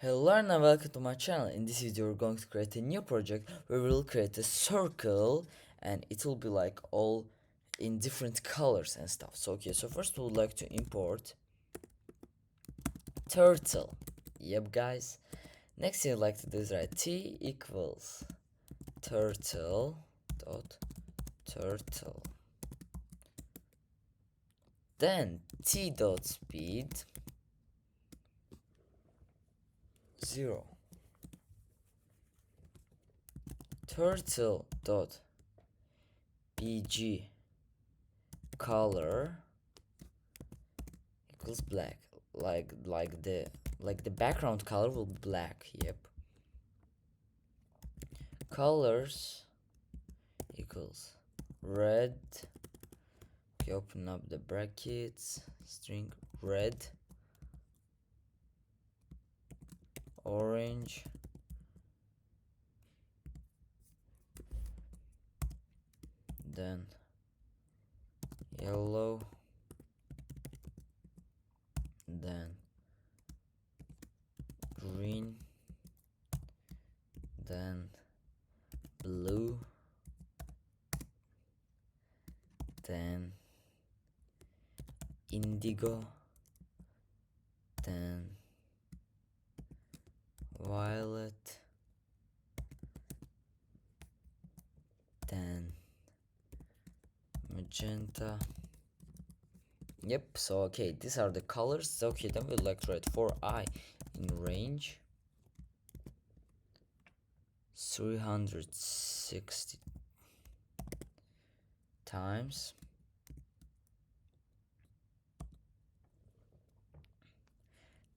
Hello and welcome to my channel. In this video we're going to create a new project where we'll create a circle and it will be like all in different colors and stuff. So first we would like to import turtle. Yep guys. Next thing I'd like to do is write t equals turtle dot turtle. Then t dot speed 0. Turtle dot bg color equals black, like the background color will be black. Yep. Colors equals red. Okay, open up the brackets, string red, orange, then yellow, then green, then blue, then indigo, then violet, then magenta. Yep, so okay, these are the colors. So okay, then we'd like to write for I in range 360 times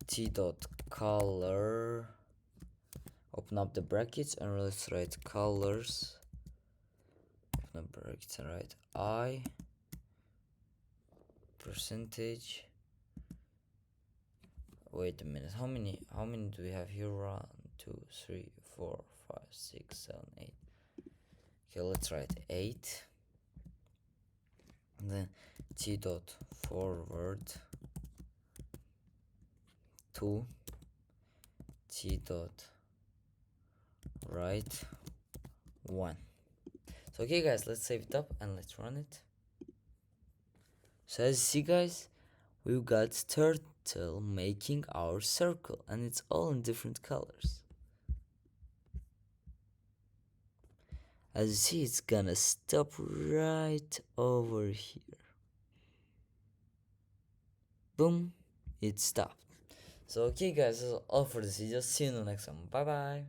t dot color, open up the brackets and let's write colors, open up brackets and write I percentage. Wait a minute, how many do we have here? 1 2 3 4 5 6 7 8. Okay, let's write 8, and then t dot forward 2, t dot right 1. So okay guys, let's save it up and let's run it. So as you see guys, we've got turtle making our circle and it's all in different colors. As you see, it's gonna stop right over here. Boom, it stopped. So okay guys, that's all for this video. See you in the next one. Bye bye.